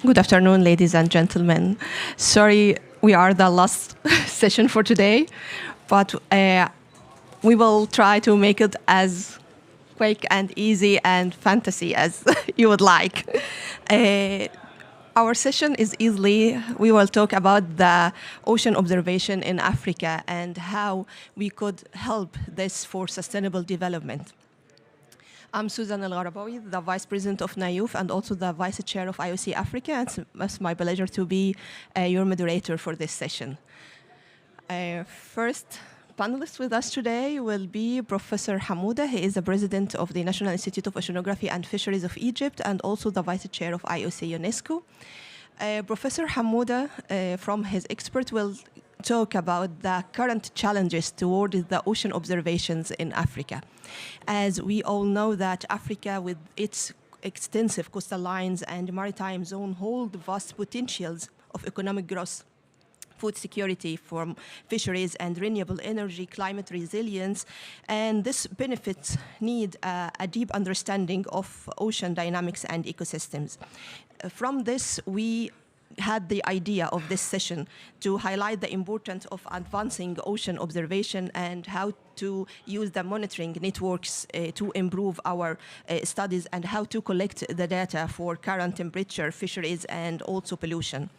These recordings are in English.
Good afternoon, ladies and gentlemen. Sorry, we are the last session for today, but we will try to make it as quick and easy and fantasy as you would like. Uh, our session is we will talk about the ocean observation in Africa and how we could help this for sustainable development. I'm Susan El-Gharabawi, the Vice President of NIOF and also the Vice Chair of IOC Africa. And it's my pleasure to be your moderator for this session. First panelist with us today will be Professor Hamouda. He is the President of the National Institute of Oceanography and Fisheries of Egypt and also the Vice Chair of IOC UNESCO. Professor Hamouda, from his expert, will talk about the current challenges toward the ocean observations in Africa. As we all know that Africa, with its extensive coastal lines and maritime zone, hold vast potentials of economic growth, food security from fisheries and renewable energy, climate resilience, and this benefits need a deep understanding of ocean dynamics and ecosystems. From this, we had the idea of this session to highlight the importance of advancing ocean observation and how to use the monitoring networks to improve our studies and how to collect the data for current temperature, fisheries, and also pollution.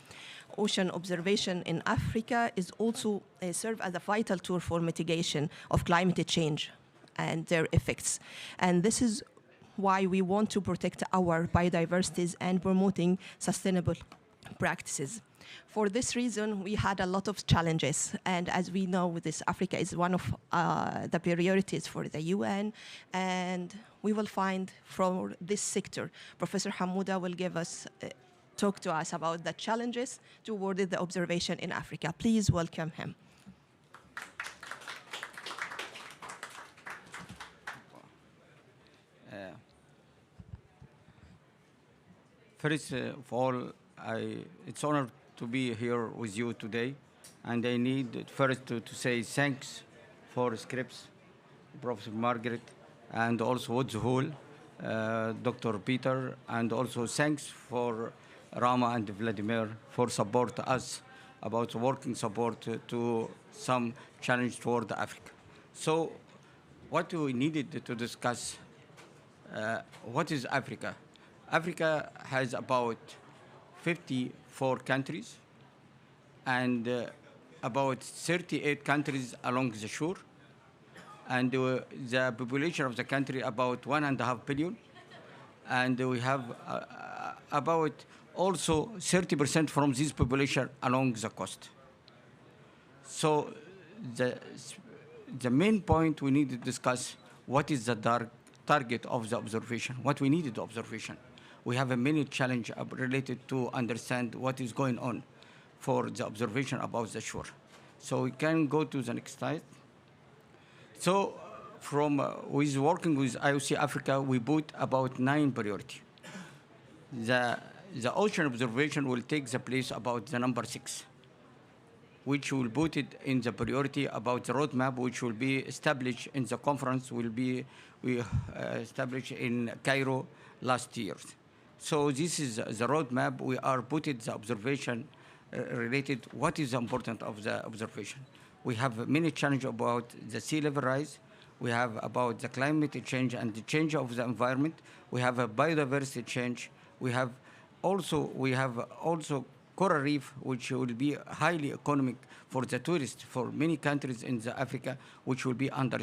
Ocean observation in Africa is also serve as a vital tool for mitigation of climate change and their effects. And this is why we want to protect our biodiversities and promoting sustainable practices. For this reason, we had a lot of challenges. And as we know, Africa is one of the priorities for the UN. And we will find from this sector, Professor Hamouda will talk to us about the challenges toward the observation in Africa. Please welcome him. First of all, it's an honor to be here with you today. And I need first to say thanks for Scripps, Professor Margaret, and also WHOI, Dr. Peter, and also thanks for Rama and Vladimir for support us about working support to some challenge toward Africa. So what we needed to discuss, what is Africa? Africa has about 54 countries and about 38 countries along the shore. And the population of the country about 1.5 billion. And we have about also 30% from this population along the coast. So the main point we need to discuss, what is the target of the observation, what we needed the observation. We have a many challenge related to understand what is going on for the observation about the shore. So we can go to the next slide. So from with working with IOC Africa, we put about 9 priorities. The ocean observation will take the place about the number 6, which will put it in the priority about the roadmap, which will be established in the conference we established in Cairo last year. So this is the roadmap. We are putting the observation related, what is important of the observation. We have many challenges about the sea level rise. We have about the climate change and the change of the environment. We have a biodiversity change. We have also coral reef, which will be highly economic for the tourists for many countries in Africa, which will be under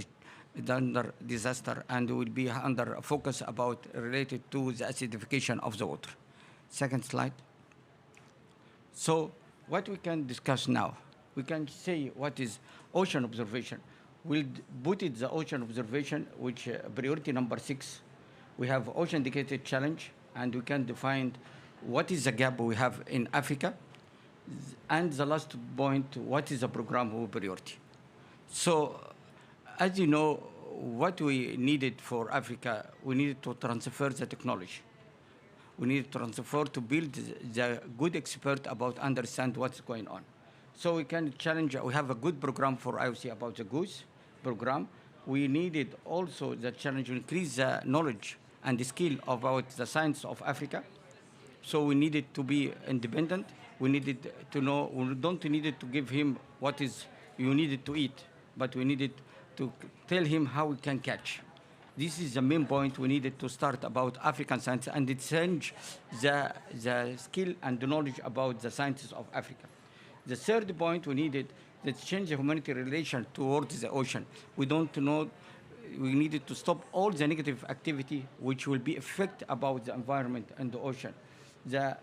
disaster and will be under focus about related to the acidification of the water. Second slide. So what we can discuss now, we can say what is ocean observation. We'll put it the ocean observation, which priority number 6. We have ocean indicated challenge, and we can define what is the gap we have in Africa. And the last point, what is the program of priority. So as you know, what we needed for Africa, we needed to transfer the technology. We needed to transfer to build the good expert about understand what's going on. So we can challenge, we have a good program for IOC about the GOOSE program. We needed also the challenge to increase the knowledge and the skill about the science of Africa. So we needed to be independent. We needed to know, we don't need to give him what is you needed to eat, but we needed to tell him how we can catch. This is the main point we needed to start about African science, and it changed the skill and the knowledge about the sciences of Africa. The third point we needed to change the humanity relation towards the ocean. We don't know, we needed to stop all the negative activity which will be affect about the environment and the ocean. The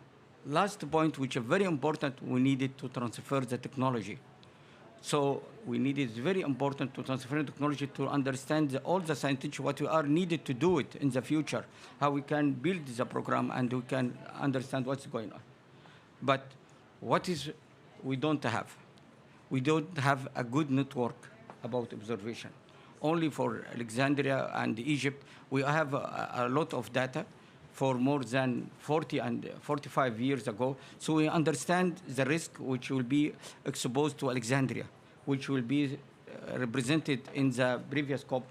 last point, which is very important, we needed to transfer the technology. So we need, it's very important to transfer technology to understand all the scientific, what we are needed to do it in the future, how we can build the program and we can understand what's going on. But what is we don't have? We don't have a good network about observation. Only for Alexandria and Egypt, we have a lot of data for more than 40 and 45 years ago. So we understand the risk which will be exposed to Alexandria, which will be represented in the previous COP,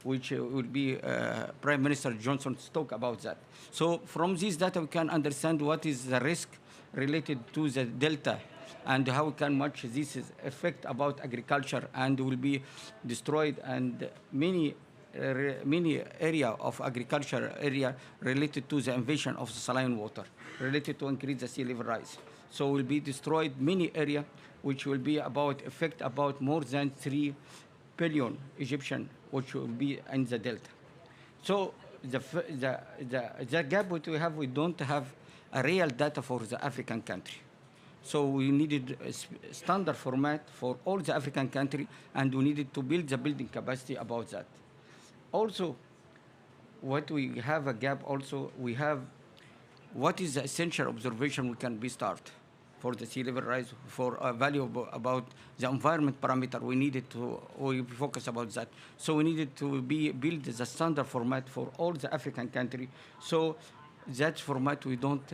which will be Prime Minister Johnson's talk about that. So from this data, we can understand what is the risk related to the delta and how can much this is affect about agriculture and will be destroyed, and many area of agriculture area related to the invasion of the saline water, related to increase the sea level rise. So will be destroyed many area, which will be about affect about more than 3 billion Egyptian, which will be in the delta. So the gap that we have, we don't have a real data for the African country. So we needed a standard format for all the African country, and we needed to build the building capacity about that. Also, what we have a gap also, we have what is the essential observation we can be start for the sea level rise, for a value about the environment parameter. We needed to we focus about that. So we needed to build the standard format for all the African country. So that format we don't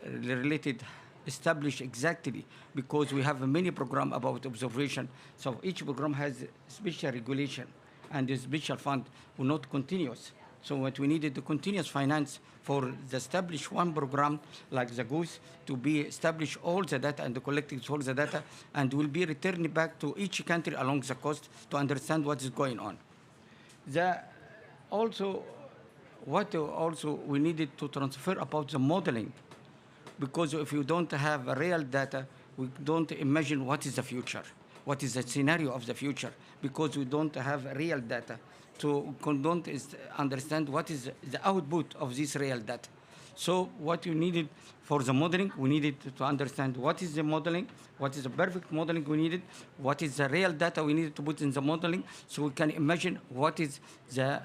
related establish exactly, because we have many program about observation. So each program has special regulation and the special fund will not continuous. So what we needed, the continuous finance for the establish one program like the goose to be establish all the data and collecting all the data, and will be returning back to each country along the coast to understand what is going on. What also we needed to transfer about the modeling, because if you don't have real data, we don't imagine what is the future, what is the scenario of the future, because we don't have real data to don't understand what is the output of this real data. So what you needed for the modeling, we needed to understand what is the modeling, what is the perfect modeling we needed, what is the real data we needed to put in the modeling, so we can imagine what is the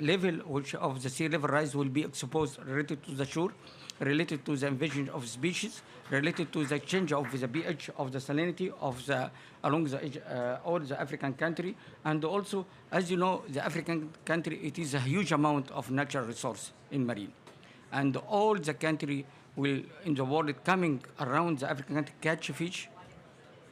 level which of the sea level rise will be exposed related to the shore, related to the invasion of species, related to the change of the pH of the salinity of the along the all the African country, and also, as you know, the African country, it is a huge amount of natural resource in marine, and all the country will in the world coming around the African country catch fish,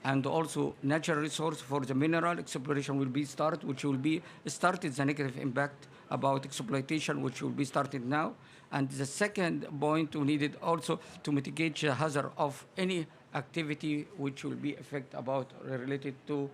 and also natural resource for the mineral exploration will be started, which will be started the negative impact about exploitation, which will be started now. And the second point, we needed also to mitigate the hazard of any activity which will be effect about related to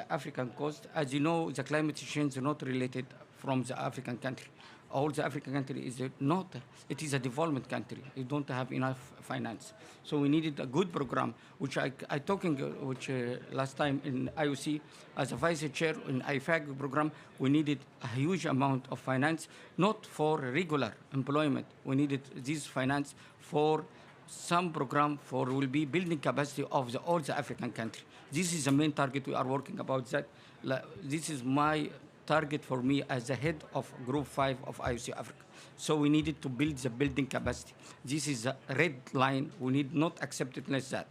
African coast. As you know, the climate change is not related from the African country. All the African country is not, it is a development country. You don't have enough finance. So we needed a good program, which I talking, which last time in IOC, as a vice chair in IFAG program, we needed a huge amount of finance, not for regular employment. We needed this finance for some program for will be building capacity of all the African country. This is the main target we are working about that. This is my target for me as the head of Group 5 of IOC Africa. So we needed to build the building capacity. This is a red line. We need not accept it less that.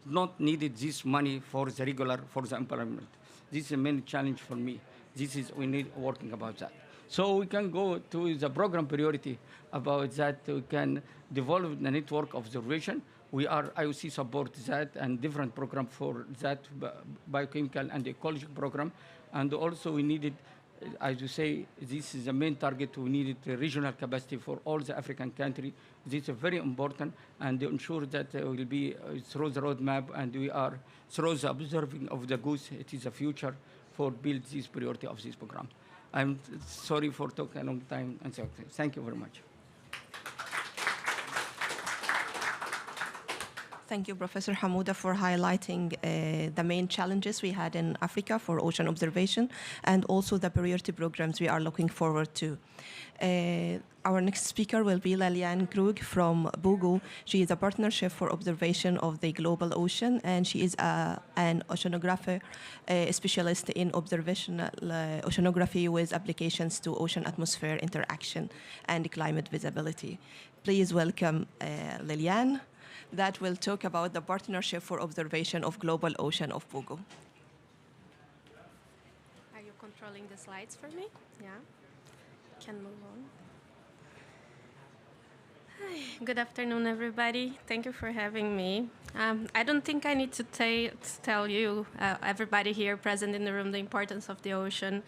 Not needed this money for the regular, for the employment. This is a main challenge for me. This is, we need working about that. So we can go to the program priority about that. We can develop the network of observation. We are IOC support that and different program for that biochemical and ecological program. And also we needed as you say, this is the main target. We needed the regional capacity for all the African countries. This is very important, and to ensure that will be through the roadmap, and we are through the observing of the goose. It is the future for build this priority of this program. I'm sorry for talking a long time, and so thank you very much. Thank you, Professor Hamouda, for highlighting the main challenges we had in Africa for ocean observation and also the priority programs we are looking forward to. Our next speaker will be Lilian Krug from POGO. She is a partnership for observation of the global ocean, and she is an oceanographer, a specialist in observational oceanography with applications to ocean atmosphere interaction and climate visibility. Please welcome Lilian, that will talk about the partnership for observation of global ocean of POGO. Are you controlling the slides for me? Yeah. Can move on. Hi. Good afternoon, everybody. Thank you for having me. I don't think I need to tell you, everybody here present in the room, the importance of the ocean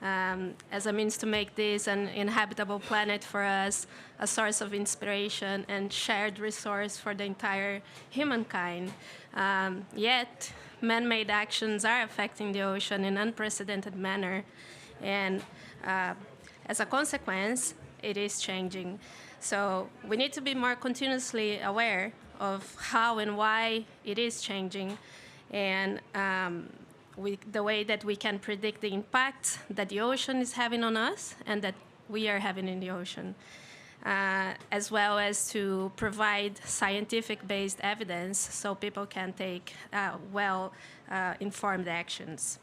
as a means to make this an inhabitable planet for us, a source of inspiration and shared resource for the entire humankind. Yet, man-made actions are affecting the ocean in an unprecedented manner, and as a consequence, it is changing. So we need to be more continuously aware of how and why it is changing, and the way that we can predict the impact that the ocean is having on us and that we are having in the ocean, as well as to provide scientific-based evidence so people can take well-informed actions.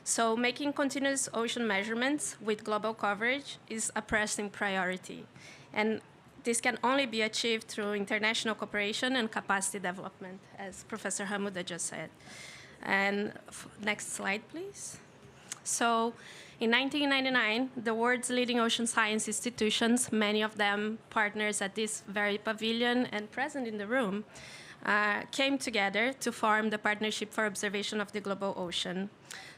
So making continuous ocean measurements with global coverage is a pressing priority. And this can only be achieved through international cooperation and capacity development, as Professor Hamouda just said. And next slide, please. So in 1999, the world's leading ocean science institutions, many of them partners at this very pavilion and present in the room, came together to form the Partnership for Observation of the Global Ocean.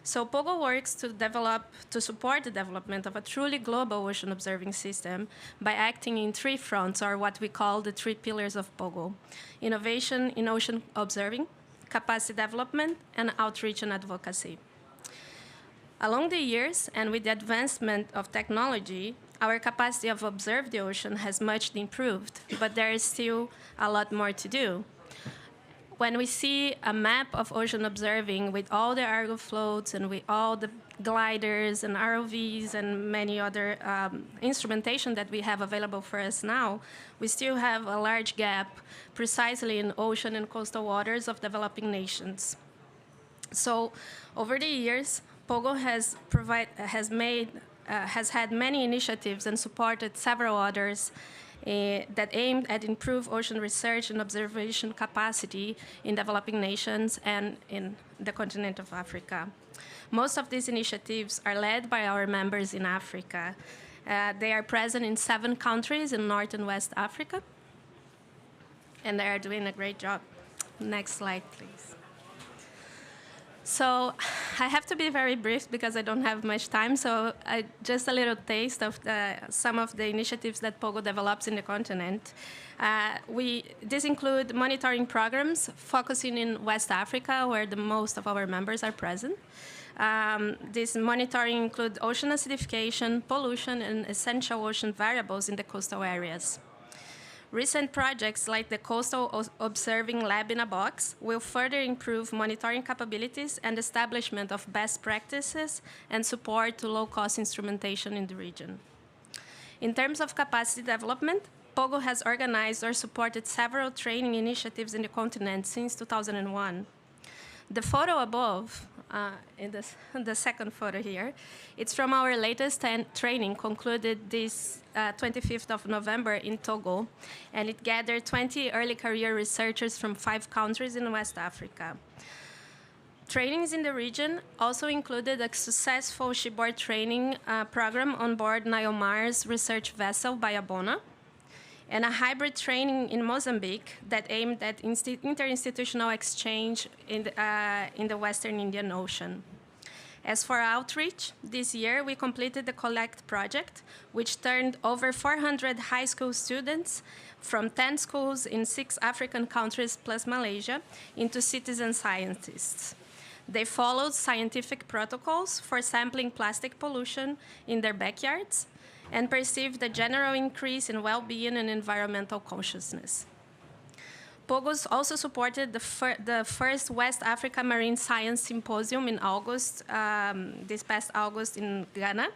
So POGO works to support the development of a truly global ocean observing system by acting in three fronts, or what we call the three pillars of POGO: innovation in ocean observing, capacity development, and outreach and advocacy. Along the years, and with the advancement of technology, our capacity of observe the ocean has much improved, but there is still a lot more to do. When we see a map of ocean observing with all the Argo floats and with all the gliders and ROVs and many other instrumentation that we have available for us now, we still have a large gap precisely in ocean and coastal waters of developing nations. So over the years, POGO has had many initiatives and supported several others that aimed at improve ocean research and observation capacity in developing nations and in the continent of Africa. Most of these initiatives are led by our members in Africa. They are present in 7 countries in North and West Africa, and they are doing a great job. Next slide, please. So I have to be very brief because I don't have much time, so just a little taste of some of the initiatives that POGO develops in the continent. These include monitoring programs focusing in West Africa, where the most of our members are present. This monitoring includes ocean acidification, pollution, and essential ocean variables in the coastal areas. Recent projects like the Coastal Observing Lab in a Box will further improve monitoring capabilities and establishment of best practices and support to low-cost instrumentation in the region. In terms of capacity development, POGO has organized or supported several training initiatives in the continent since 2001. The photo above, in the second photo here, it's from our latest training concluded this 25th of November in Togo, and it gathered 20 early career researchers from 5 countries in West Africa. Trainings in the region also included a successful shipboard training program on board Niomar's research vessel Bayabona, and a hybrid training in Mozambique that aimed at interinstitutional exchange in the Western Indian Ocean. As for outreach, this year we completed the Collect project, which turned over 400 high school students from 10 schools in 6 African countries plus Malaysia into citizen scientists. They followed scientific protocols for sampling plastic pollution in their backyards and perceived a general increase in well-being and environmental consciousness. POGOs also supported the first West Africa Marine Science Symposium in August, this past August in Ghana,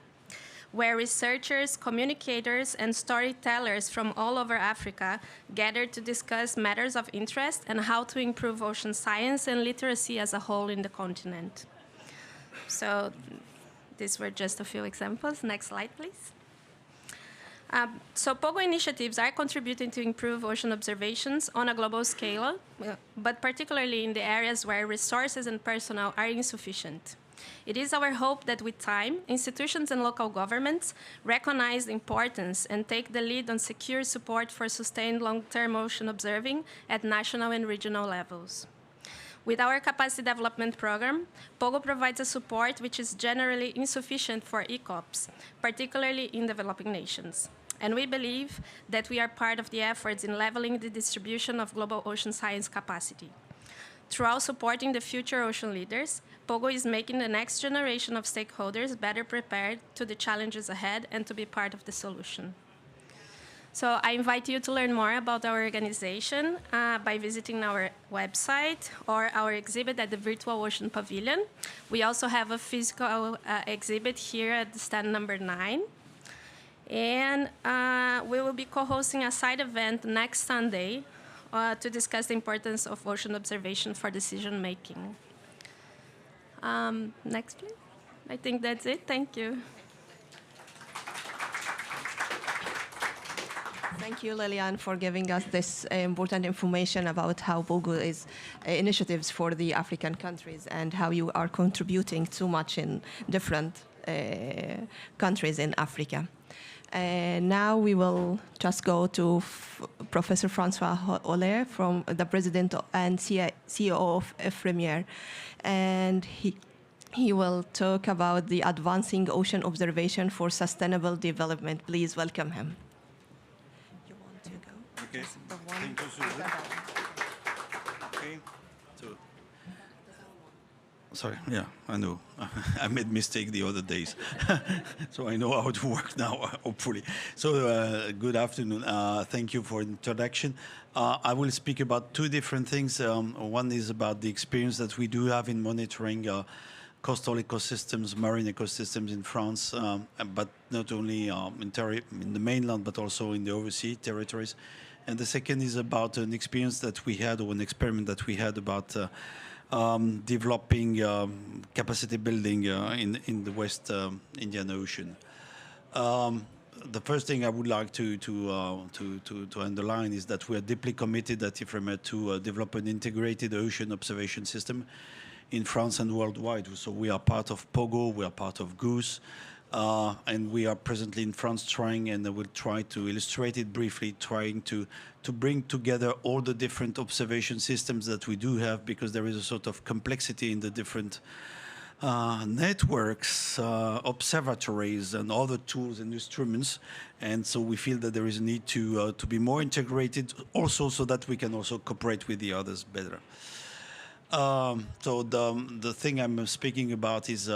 where researchers, communicators, and storytellers from all over Africa gathered to discuss matters of interest and how to improve ocean science and literacy as a whole in the continent. So these were just a few examples. Next slide, please. So POGO initiatives are contributing to improve ocean observations on a global scale, but particularly in the areas where resources and personnel are insufficient. It is our hope that with time, institutions and local governments recognize the importance and take the lead on secure support for sustained long-term ocean observing at national and regional levels. With our capacity development program, POGO provides a support which is generally insufficient for ECOPs, particularly in developing nations. And we believe that we are part of the efforts in leveling the distribution of global ocean science capacity. Throughout supporting the future ocean leaders, POGO is making the next generation of stakeholders better prepared to the challenges ahead and to be part of the solution. So I invite you to learn more about our organization by visiting our website or our exhibit at the Virtual Ocean Pavilion. We also have a physical exhibit here at the stand number 9. And we will be co-hosting a side event next Sunday to discuss the importance of ocean observation for decision making. Next, please. I think that's it. Thank you. Thank you, Lilian, for giving us this important information about how POGO is initiatives for the African countries and how you are contributing so much in different countries in Africa. Now we will just go to Professor Francois Holler, from the President and CEO of FREMIER, and he will talk about the Advancing Ocean Observation for Sustainable Development. Please welcome him. You want to go? Okay. The one. Thank you, Susan. Okay. Sorry, yeah, I know. I made mistake the other days. So I know how to work now, hopefully. So good afternoon. Thank you for the introduction. I will speak about 2 different things. One is about the experience that we do have in monitoring coastal ecosystems, marine ecosystems in France, but not only in the mainland, but also in the overseas territories. And the second is about an experience that we had, or an experiment that we had about developing capacity building in the West Indian Ocean. The first thing I would like to underline is that we are deeply committed at IFREMER to develop an integrated ocean observation system in France and worldwide. So we are part of POGO, we are part of GOOSE, and we are presently in France trying, and I will try to illustrate it briefly, trying to bring together all the different observation systems that we do have, because there is a sort of complexity in the different networks, observatories, and other tools and instruments. And so we feel that there is a need to be more integrated, also so that we can also cooperate with the others better. So the thing I'm speaking about is,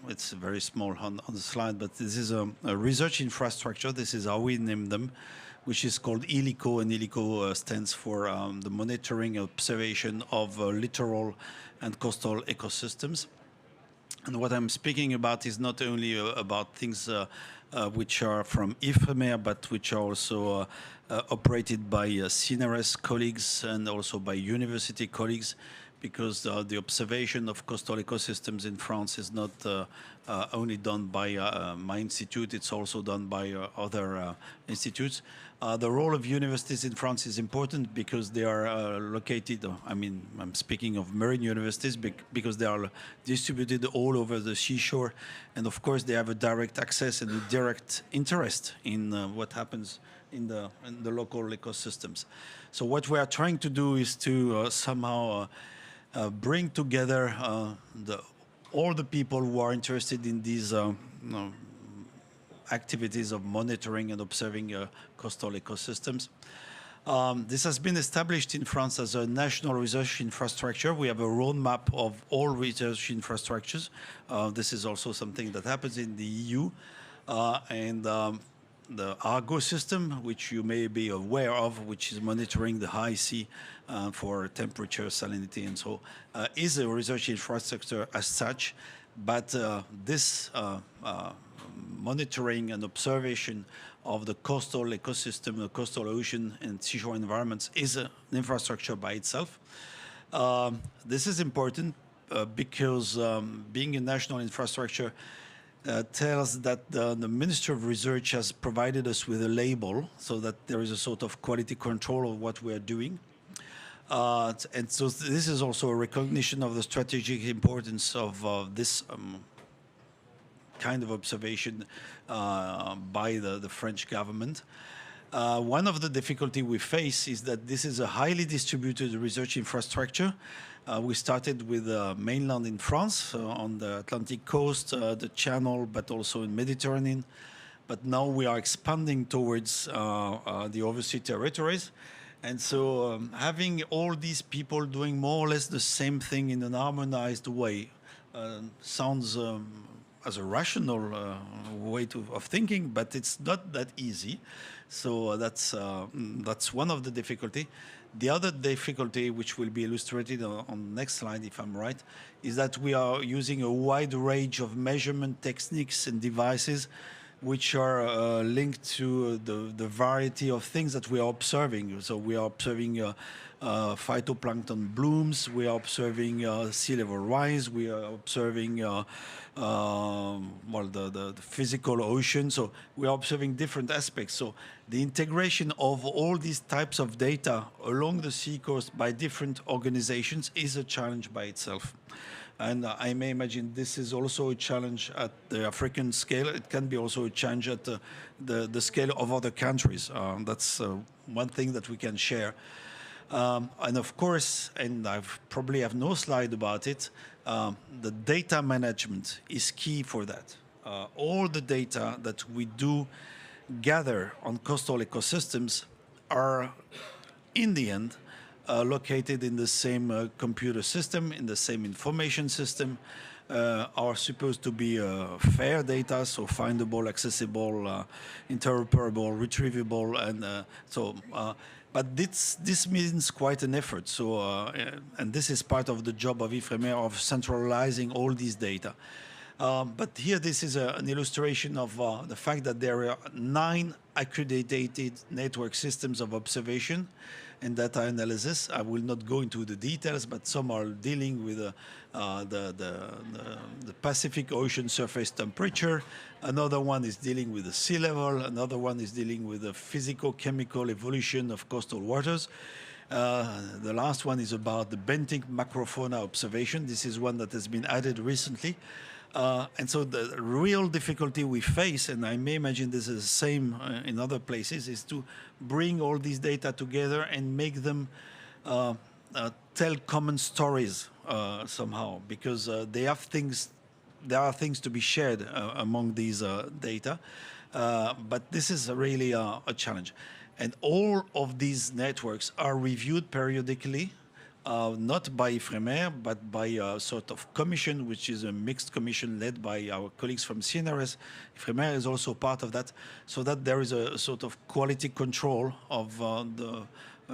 it's very small on the slide, but this is a research infrastructure. This is how we name them, which is called ILICO, and ILICO stands for the monitoring and observation of littoral and coastal ecosystems. And what I'm speaking about is not only about things which are from IFREMER, but which are also operated by CNRS colleagues and also by university colleagues, because the observation of coastal ecosystems in France is not only done by my institute, it's also done by other institutes. The role of universities in France is important because they are located, I'm speaking of marine universities, because they are distributed all over the seashore, and of course they have a direct access and a direct interest in what happens in the local ecosystems. So what we are trying to do is to somehow bring together the all the people who are interested in these activities of monitoring and observing coastal ecosystems. This has been established in France as a national research infrastructure. We have a roadmap of all research infrastructures. This is also something that happens in the EU. The Argo system, which you may be aware of, which is monitoring the high sea for temperature, salinity, and so, is a research infrastructure as such. But this monitoring and observation of the coastal ecosystem, the coastal ocean and seashore environments is an infrastructure by itself. This is important because being a national infrastructure tells that the Minister of Research has provided us with a label so that there is a sort of quality control of what we are doing. And so this is also a recognition of the strategic importance of this kind of observation by the French government. One of the difficulties we face is that this is a highly distributed research infrastructure. We started with mainland in France, on the Atlantic coast, the Channel, but also in Mediterranean. But now we are expanding towards the overseas territories. And so having all these people doing more or less the same thing in an harmonized way sounds as a rational way of thinking, but it's not that easy. So that's one of the difficulty. The other difficulty, which will be illustrated on the next slide, if I'm right, is that we are using a wide range of measurement techniques and devices which are linked to the variety of things that we are observing. So we are observing phytoplankton blooms, we are observing sea level rise, we are observing the physical ocean. So we are observing different aspects. So the integration of all these types of data along the seacoast by different organizations is a challenge by itself. And I may imagine this is also a challenge at the African scale. It can be also a challenge at the scale of other countries. That's one thing that we can share. And of course, and I probably have no slide about it, the data management is key for that. All the data that we do gather on coastal ecosystems are, in the end, located in the same computer system, in the same information system, are supposed to be fair data, so findable, accessible, interoperable, retrievable, and but this means quite an effort. So, and this is part of the job of IFREMER of centralizing all these data. But here, this is an illustration of the fact that there are 9 accredited network systems of observation and data analysis. I will not go into the details, but some are dealing with the Pacific Ocean surface temperature. Another one is dealing with the sea level. Another one is dealing with the physico-chemical evolution of coastal waters. The last one is about the benthic macrofauna observation. This is one that has been added recently. And so the real difficulty we face, and I may imagine this is the same in other places, is to bring all these data together and make them tell common stories somehow, because there are things to be shared among these data. But this is really a challenge. And all of these networks are reviewed periodically. Not by IFREMER, but by a sort of commission, which is a mixed commission led by our colleagues from CNRS. IFREMER is also part of that, so that there is a sort of quality control of the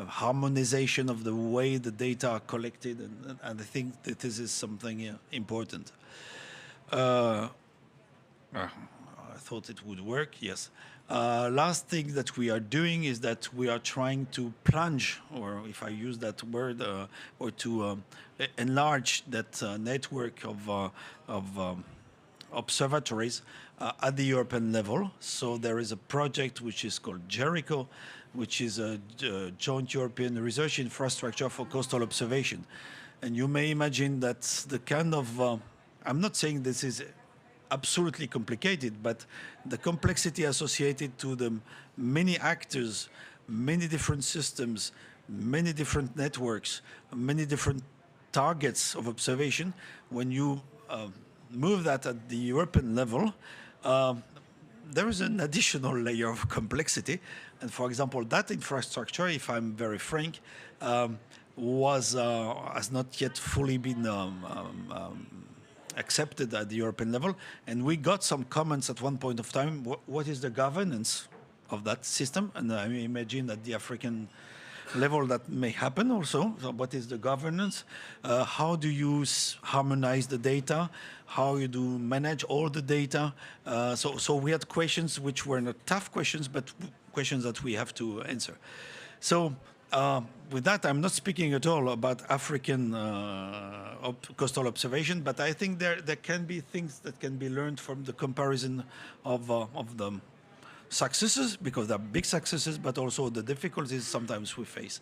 harmonization of the way the data are collected, and I think that this is something important. I thought it would work, yes. Last thing that we are doing is that we are trying to plunge, or if I use that word, or to enlarge that network of observatories at the European level. So there is a project which is called Jericho, which is a joint European research infrastructure for coastal observation. And you may imagine that the kind of, I'm not saying this is absolutely complicated, but the complexity associated to the many actors, many different systems, many different networks, many different targets of observation, when you move that at the European level, there is an additional layer of complexity. And for example, that infrastructure, if I'm very frank, has not yet fully been accepted at the European level. And we got some comments at one point of time, what is the governance of that system? And I imagine at the African level that may happen also. So what is the governance? How do you harmonize the data? How you do manage all the data? So we had questions which were not tough questions, but questions that we have to answer. So with that, I'm not speaking at all about African coastal observation, but I think there can be things that can be learned from the comparison of the successes, because they're big successes, but also the difficulties sometimes we face.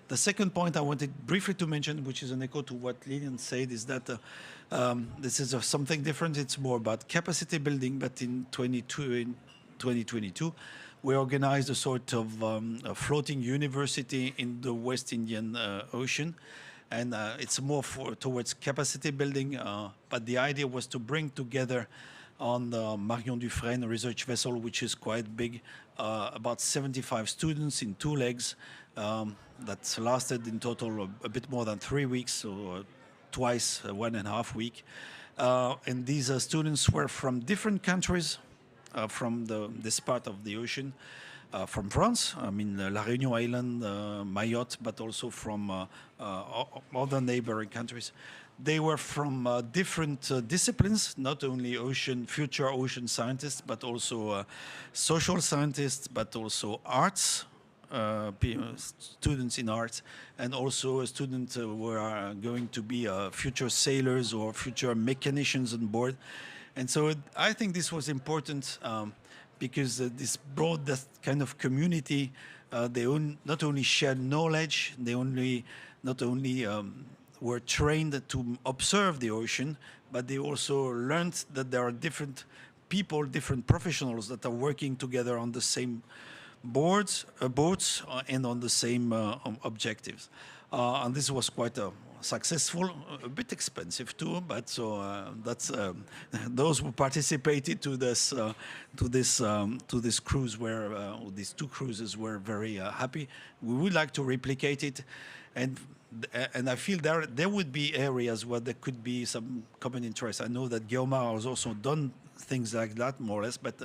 The second point I wanted briefly to mention, which is an echo to what Lilian said, is that this is something different. It's more about capacity building, but in 2022, we organized a sort of a floating university in the West Indian Ocean. And it's more towards capacity building, but the idea was to bring together on the Marion Dufresne research vessel, which is quite big, about 75 students in 2 legs. That lasted in total a bit more than 3 weeks, so twice 1.5 weeks. And these students were from different countries, from this part of the ocean, from France, I mean La Réunion Island, Mayotte, but also from other neighboring countries. They were from different disciplines, not only future ocean scientists, but also social scientists, but also arts, students in arts, and also students who are going to be future sailors or future mechanicians on board. And so I think this was important because this brought that kind of community. They not only shared knowledge, they not only were trained to observe the ocean, but they also learned that there are different people, different professionals that are working together on the same boats, and on the same objectives. And this was quite successful, a bit expensive too, but so that's those who participated to this cruise these 2 cruises were very happy. We would like to replicate it, and I feel there would be areas where there could be some common interest. I know that Guillaumard has also done things like that, more or less, but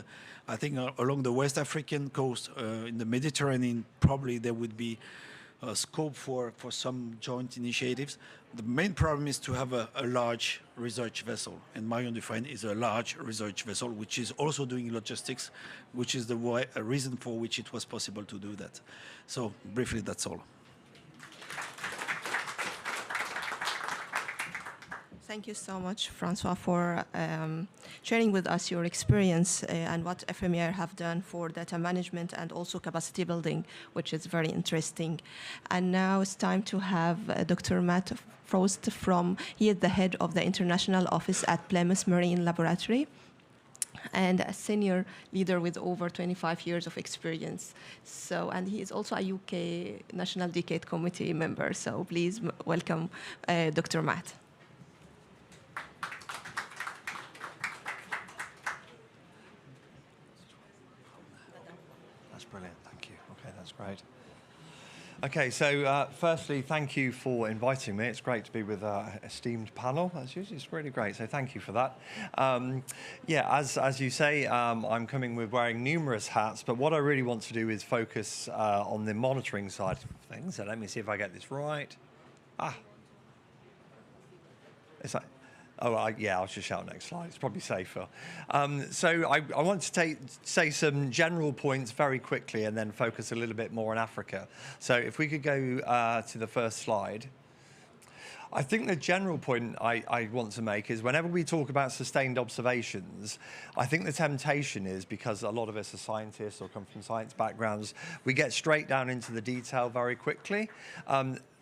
I think along the West African coast, in the Mediterranean, probably there would be scope for some joint initiatives. The main problem is to have a large research vessel, and Marion Dufresne is a large research vessel, which is also doing logistics, which is the reason for which it was possible to do that. So briefly, that's all. Thank you so much, Francois, for sharing with us your experience and what FMER have done for data management and also capacity building, which is very interesting. And now it's time to have Dr. Matt Frost he is the head of the international office at Plymouth Marine Laboratory and a senior leader with over 25 years of experience. So, and he is also a UK National Decade Committee member. So please welcome Dr. Matt. Brilliant, thank you. Okay, that's great. Okay, so firstly, thank you for inviting me. It's great to be with an esteemed panel. As usual, it's really great, so thank you for that. Yeah, as you say, I'm coming with wearing numerous hats, but what I really want to do is focus on the monitoring side of things. So let me see if I get this right. It's like, yeah, I'll just shout next slide. It's probably safer. So I want to say some general points very quickly and then focus a little bit more on Africa. So if we could go to the first slide. I think the general point I want to make is whenever we talk about sustained observations, I think the temptation is, because a lot of us are scientists or come from science backgrounds, we get straight down into the detail very quickly.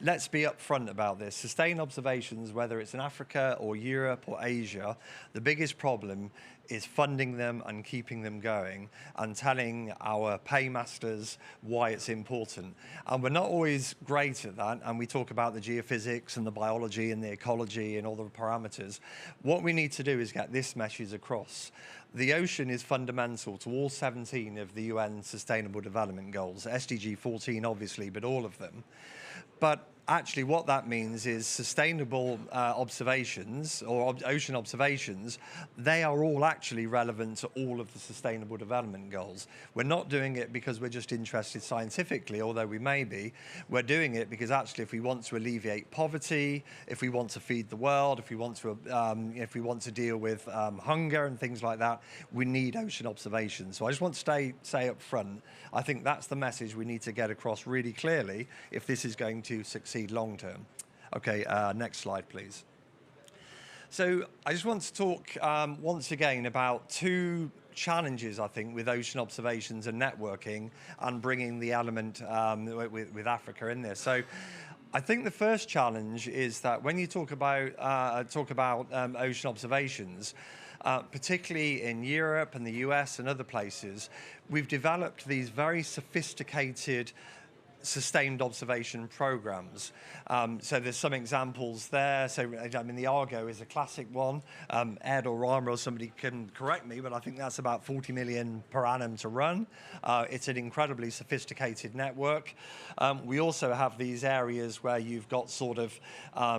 Let's be upfront about this. Sustained observations, whether it's in Africa or Europe or Asia, the biggest problem is funding them and keeping them going and telling our paymasters why it's important. And we're not always great at that, and we talk about the geophysics and the biology and the ecology and all the parameters. What we need to do is get this message across. The ocean is fundamental to all 17 of the UN Sustainable Development Goals, SDG 14 obviously, but all of them. But actually what that means is sustainable observations or ocean observations, they are all actually relevant to all of the Sustainable Development Goals. We're not doing it because we're just interested scientifically, although we may be. We're doing it because actually if we want to alleviate poverty, if we want to feed the world, if we want to deal with hunger and things like that, we need ocean observations. So I just want to say up front, I think that's the message we need to get across really clearly if this is going to succeed long term. Okay, next slide, please. So I just want to talk once again about two challenges, I think, with ocean observations and networking and bringing the element with Africa in there. So I think the first challenge is that when you talk about ocean observations, particularly in Europe and the US and other places, we've developed these very sophisticated sustained observation programs. So there's some examples there. So I mean, the Argo is a classic one. Ed or Rama or somebody can correct me, but I think that's about 40 million per annum to run. It's an incredibly sophisticated network. We also have these areas where you've got sort of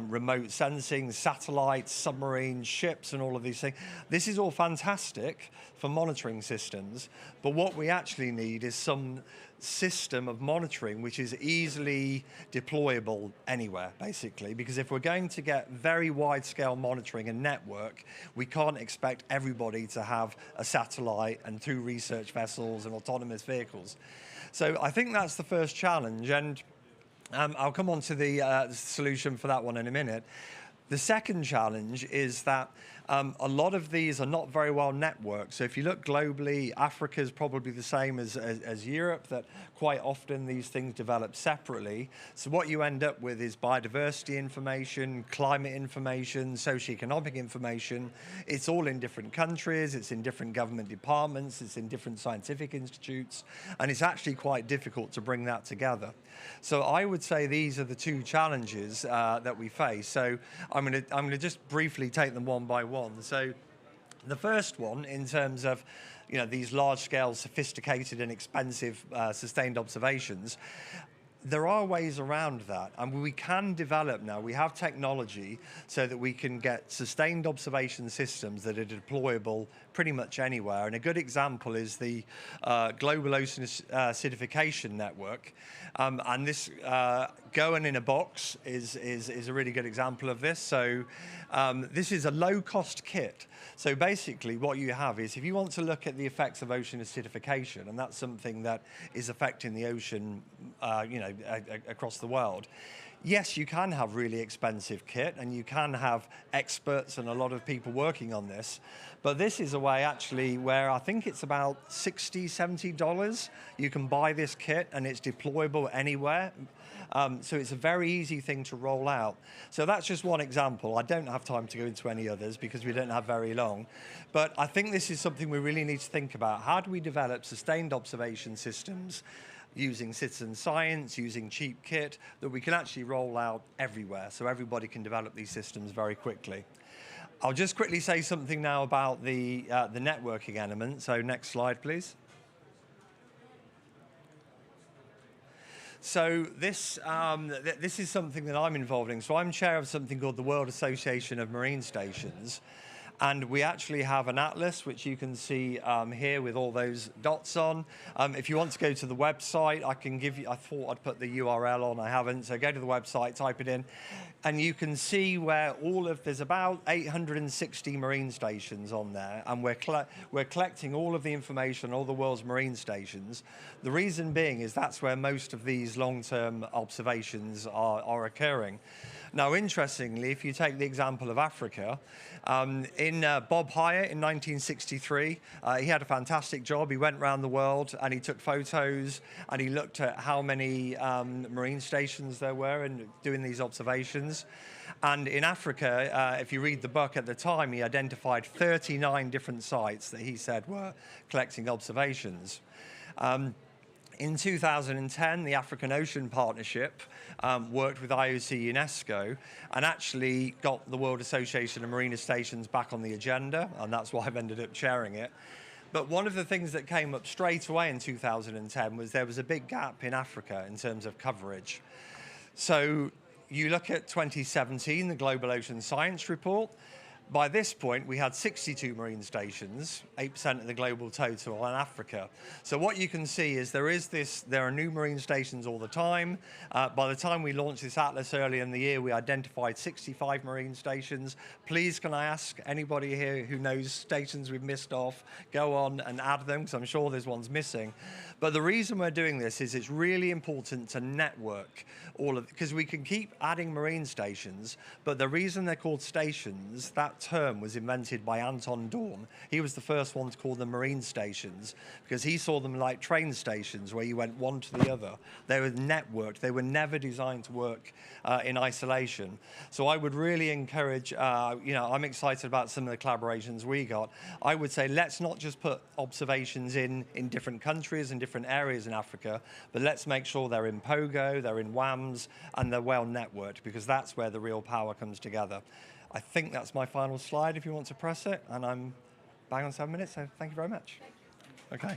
remote sensing, satellites, submarines, ships, and all of these things. This is all fantastic for monitoring systems, but what we actually need is some system of monitoring which is easily deployable anywhere, basically, because if we're going to get very wide-scale monitoring and network, we can't expect everybody to have a satellite and 2 research vessels and autonomous vehicles. So I think that's the first challenge, and I'll come on to the solution for that one in a minute. The second challenge is that a lot of these are not very well networked. So if you look globally, Africa is probably the same as Europe, that quite often these things develop separately. So what you end up with is biodiversity information, climate information, socioeconomic information. It's all in different countries, it's in different government departments, it's in different scientific institutes, and it's actually quite difficult to bring that together. So I would say these are the two challenges that we face. So I'm going to just briefly take them one by one. So the first one, in terms of these large-scale, sophisticated and expensive sustained observations, there are ways around that, and we can develop now. We have technology so that we can get sustained observation systems that are deployable pretty much anywhere. And a good example is the Global Ocean Acidification Network. And this going in a box is a really good example of this. So this is a low-cost kit. So basically what you have is, if you want to look at the effects of ocean acidification, and that's something that is affecting the ocean across the world, yes, you can have really expensive kit and you can have experts and a lot of people working on this, but this is a way actually where I think it's about $60, $70. You can buy this kit and it's deployable anywhere. So it's a very easy thing to roll out. So that's just one example. I don't have time to go into any others because we don't have very long. But I think this is something we really need to think about. How do we develop sustained observation systems using citizen science, using cheap kit, that we can actually roll out everywhere so everybody can develop these systems very quickly? I'll just quickly say something now about the networking element. So next slide, please. So this is something that I'm involved in. So I'm chair of something called the World Association of Marine Stations. And we actually have an atlas, which you can see here with all those dots on. If you want to go to the website, I can give you, I thought I'd put the URL on, I haven't. So go to the website, type it in, and you can see where there's about 860 marine stations on there. And we're collecting all of the information, all the world's marine stations. The reason being is that's where most of these long-term observations are occurring. Now, interestingly, if you take the example of Africa, in Bob Hyatt in 1963. He had a fantastic job. He went around the world and he took photos and he looked at how many marine stations there were and doing these observations. And in Africa, if you read the book at the time, he identified 39 different sites that he said were collecting observations. In 2010, the African Ocean Partnership worked with IOC UNESCO and actually got the World Association of Marina Stations back on the agenda, and that's why I've ended up chairing it. But one of the things that came up straight away in 2010 was there was a big gap in Africa in terms of coverage. So you look at 2017, the Global Ocean Science Report. By this point, we had 62 marine stations, 8% of the global total in Africa. So what you can see is there are new marine stations all the time. By the time we launched this atlas earlier in the year, we identified 65 marine stations. Please, can I ask anybody here who knows stations we've missed off, go on and add them, because I'm sure there's ones missing. But the reason we're doing this is it's really important to network all of, because we can keep adding marine stations, but the reason they're called stations, that term was invented by Anton Dorn. He was the first one to call them marine stations because he saw them like train stations where you went one to the other. They were networked. They were never designed to work in isolation. So I would really encourage, I'm excited about some of the collaborations we got. I would say let's not just put observations in different countries and different areas in Africa, but let's make sure they're in POGO, they're in WAMs, and they're well networked, because that's where the real power comes together. I think that's my final slide if you want to press it, and I'm bang on 7 minutes, so thank you very much. Okay.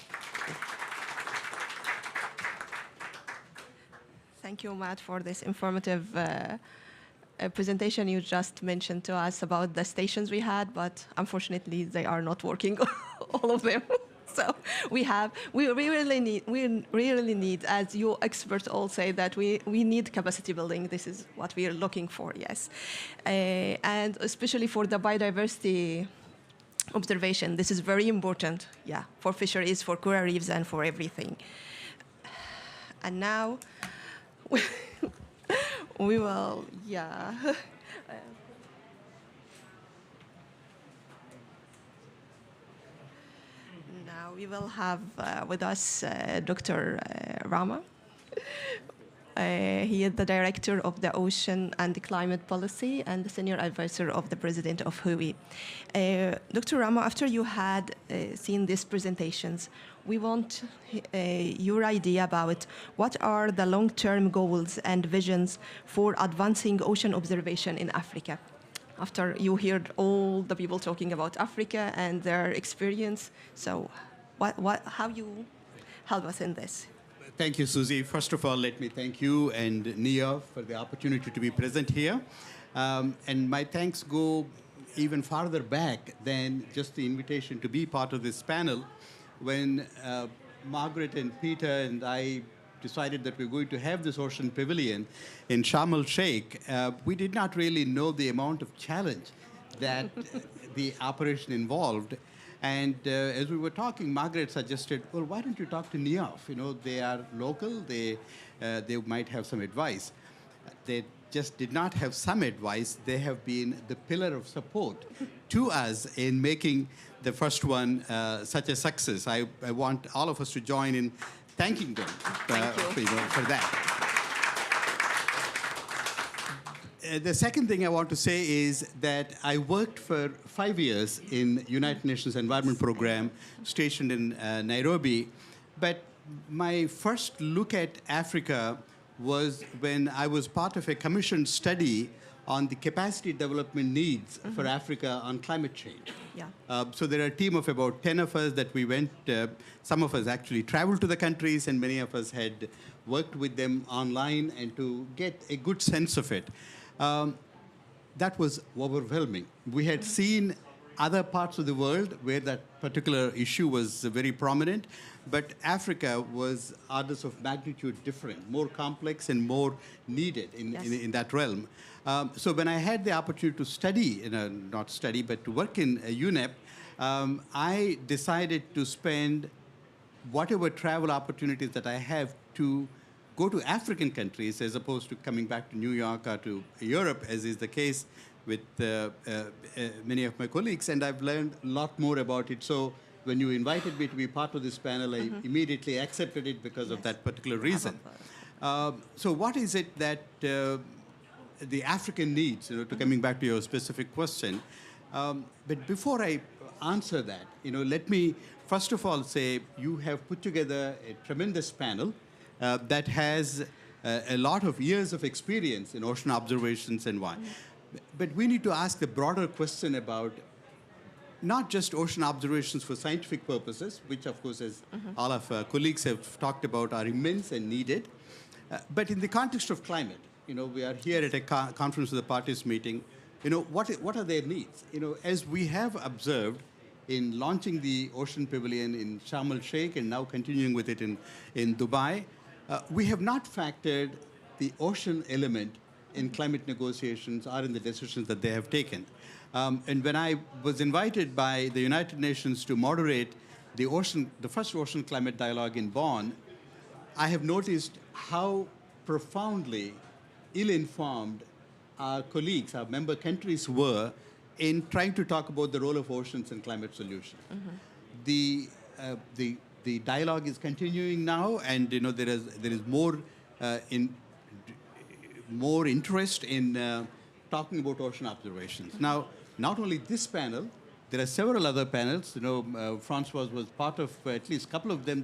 Thank you, Matt, for this informative presentation. You just mentioned to us about the stations we had, but unfortunately they are not working, all of them. So we really need, as you experts all say, that we need capacity building. This is what we are looking for, yes. And especially for the biodiversity observation, this is very important, yeah, for fisheries, for coral reefs, and for everything. And now, we will, yeah. Now we will have with us Dr. Rama. He is the director of the Ocean and Climate Policy and the senior advisor of the president of WHOI. Dr. Rama, after you had seen these presentations, we want your idea about what are the long-term goals and visions for advancing ocean observation in Africa. After you heard all the people talking about Africa and their experience, so how you help us in this? Thank you, Susie. First of all, let me thank you and NIOF for the opportunity to be present here. And my thanks go even farther back than just the invitation to be part of this panel. When Margaret and Peter and I decided that we're going to have this ocean pavilion in Sharm el-Sheikh, we did not really know the amount of challenge that the operation involved. And as we were talking, Margaret suggested, well, why don't you talk to NIOF? You know, they are local, they might have some advice. They just did not have some advice. They have been the pillar of support to us in making the first one such a success. I want all of us to join in thanking them for that. The second thing I want to say is that I worked for 5 years in United Nations Environment Program stationed in Nairobi. But my first look at Africa was when I was part of a commissioned study on the capacity development needs for Africa on climate change. Yeah. So there are a team of about 10 of us that we went, some of us actually traveled to the countries, and many of us had worked with them online and to get a good sense of it. That was overwhelming. We had seen other parts of the world where that particular issue was very prominent, but Africa was orders of magnitude different, more complex and more needed in that realm. So when I had the opportunity to study, not study, but to work in UNEP, I decided to spend whatever travel opportunities that I have to go to African countries as opposed to coming back to New York or to Europe, as is the case with many of my colleagues, and I've learned a lot more about it. So when you invited me to be part of this panel, I immediately accepted it because of that particular reason. So what is it that the African needs, to coming back to your specific question, but before I answer that, let me first of all say you have put together a tremendous panel that has a lot of years of experience in ocean observations and why. But we need to ask the broader question about not just ocean observations for scientific purposes, which of course, as all of our colleagues have talked about, are immense and needed, but in the context of climate. We are here at a conference of the parties meeting. What are their needs? As we have observed in launching the Ocean Pavilion in Sharm el-Sheikh and now continuing with it in Dubai, we have not factored the ocean element in climate negotiations or in the decisions that they have taken. And when I was invited by the United Nations to moderate the first ocean climate dialogue in Bonn, I have noticed how profoundly ill-informed our colleagues, our member countries were in trying to talk about the role of oceans in climate solution. The dialogue is continuing now, and there is more interest in talking about ocean observations. Now, not only this panel, there are several other panels. Francois was part of at least a couple of them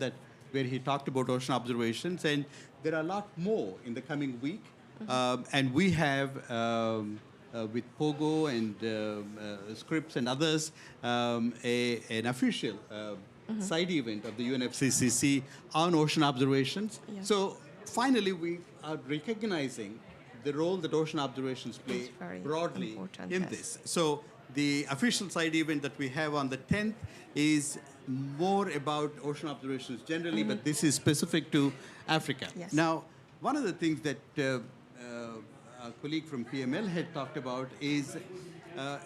where he talked about ocean observations, and there are a lot more in the coming week. And we have, with POGO and Scripps and others, an official side event of the UNFCCC on ocean observations. Yeah. So finally, we are recognizing the role that ocean observations play broadly in this. So the official side event that we have on the 10th is more about ocean observations generally, but this is specific to Africa. Yes. Now, one of the things that our colleague from PML had talked about is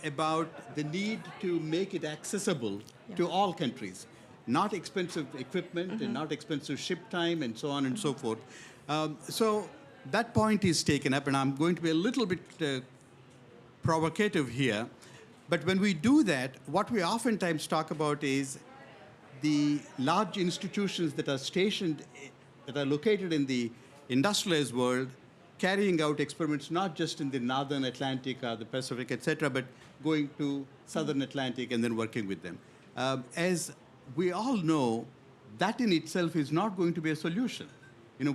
about the need to make it accessible to all countries. Not expensive equipment and not expensive ship time and so on and so forth. So that point is taken up, and I'm going to be a little bit provocative here. But when we do that, what we oftentimes talk about is the large institutions that are stationed, that are located in the industrialized world, carrying out experiments not just in the northern Atlantic or the Pacific, etc., but going to southern Atlantic and then working with them. As we all know, that in itself is not going to be a solution.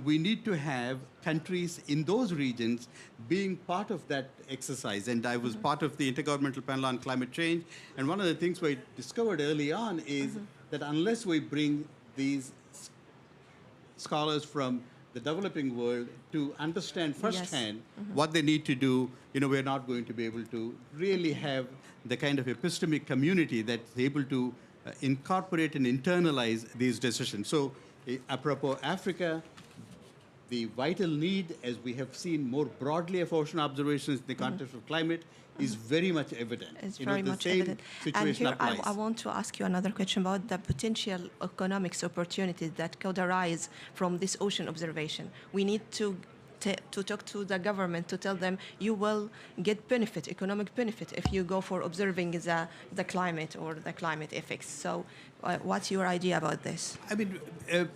We need to have countries in those regions being part of that exercise. And I was part of the Intergovernmental Panel on Climate Change. And one of the things we discovered early on is that unless we bring these scholars from the developing world to understand firsthand what they need to do, we're not going to be able to really have the kind of epistemic community that's able to incorporate and internalize these decisions. So apropos Africa, the vital need, as we have seen more broadly of ocean observations in the context of climate, is very much evident. It's very much evident. And here I want to ask you another question about the potential economics opportunities that could arise from this ocean observation. We need to talk to the government to tell them you will get benefit, economic benefit, if you go for observing the climate or the climate effects. So what's your idea about this? I mean,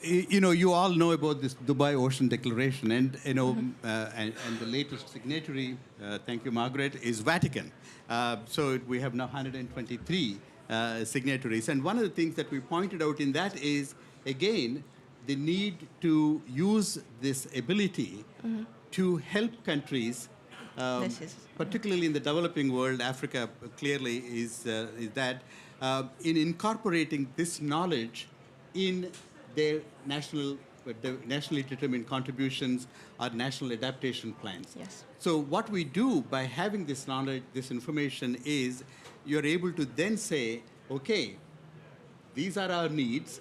you all know about this Dubai Ocean Declaration, and and the latest signatory, thank you, Margaret, is Vatican. So we have now 123 signatories, and one of the things that we pointed out in that is, again, the need to use this ability to help countries, particularly in the developing world. Africa clearly is that, in incorporating this knowledge in their nationally determined contributions or national adaptation plans. Yes. So what we do by having this knowledge, this information, is you're able to then say, okay, these are our needs,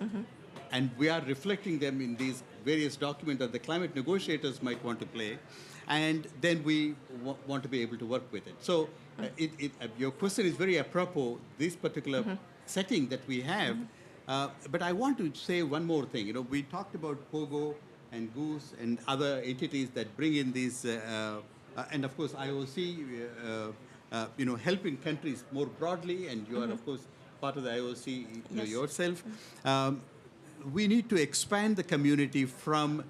and we are reflecting them in these various documents that the climate negotiators might want to play, and then we want to be able to work with it. So your question is very apropos, this particular setting that we have. But I want to say one more thing. We talked about POGO and Goose and other entities that bring in these, and of course IOC, helping countries more broadly, and you are of course part of the IOC Yes. yourself. We need to expand the community from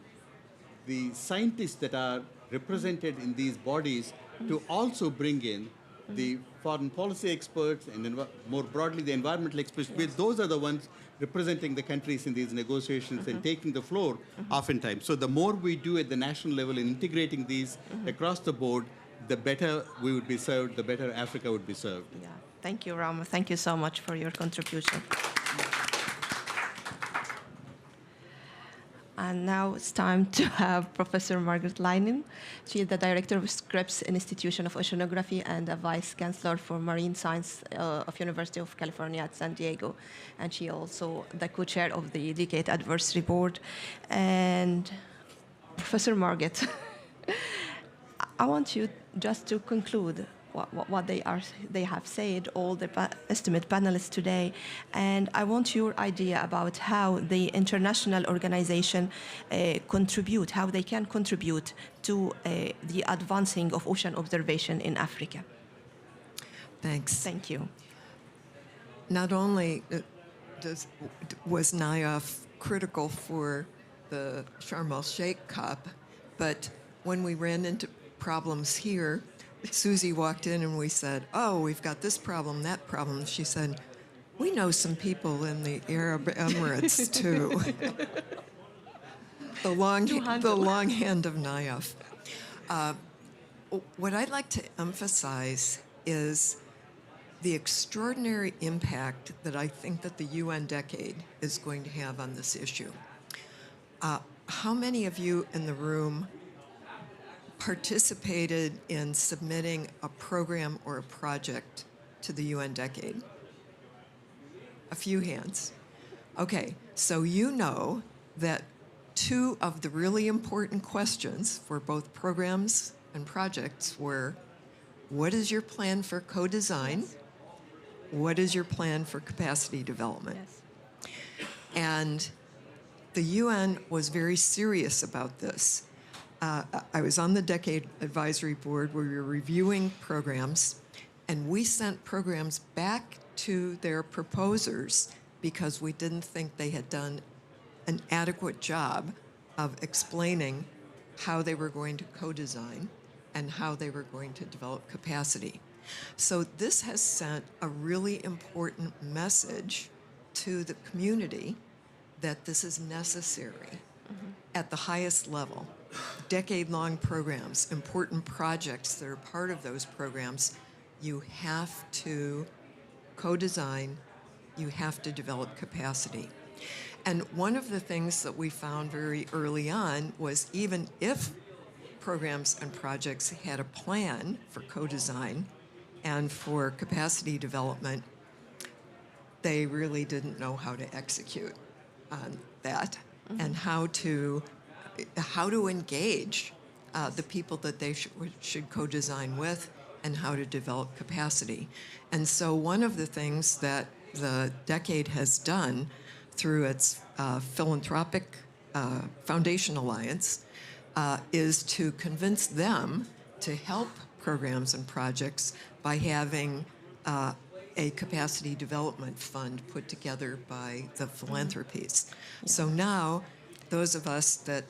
the scientists that are represented in these bodies to also bring in the foreign policy experts and more broadly the environmental experts. Yes. Those are the ones representing the countries in these negotiations and taking the floor oftentimes. So the more we do at the national level in integrating these across the board, the better we would be served, the better Africa would be served. Yeah. Thank you, Rama. Thank you so much for your contribution. And now it's time to have Professor Margaret Leinen. She is the director of Scripps Institution of Oceanography and a vice chancellor for marine science of University of California at San Diego. And she also the co-chair of the Decade Advisory Board. And Professor Margaret, I want you just to conclude what they have said, all the estimate panelists today, and I want your idea about how the international organization how they can contribute to the advancing of ocean observation in Africa. Thanks. Thank you. Not only was NIOF critical for the Sharm el-Sheikh COP, but when we ran into problems here, Susie walked in and we said, oh, we've got this problem, that problem. She said, we know some people in the Arab Emirates too. the long hand of NIOF. What I'd like to emphasize is the extraordinary impact that I think that the UN decade is going to have on this issue. How many of you in the room participated in submitting a program or a project to the UN decade? A few hands. Okay, so you know that two of the really important questions for both programs and projects were, what is your plan for co-design? Yes. What is your plan for capacity development? Yes. And the UN was very serious about this. I was on the Decade Advisory Board where we were reviewing programs, and we sent programs back to their proposers because we didn't think they had done an adequate job of explaining how they were going to co-design and how they were going to develop capacity. So this has sent a really important message to the community that this is necessary at the highest level. Decade-long programs, important projects that are part of those programs, you have to co-design, you have to develop capacity. And one of the things that we found very early on was even if programs and projects had a plan for co-design and for capacity development, they really didn't know how to execute on that and how to engage the people that they should co-design with and how to develop capacity. And so one of the things that the Decade has done through its philanthropic foundation alliance is to convince them to help programs and projects by having a capacity development fund put together by the philanthropies. Yeah. So now those of us that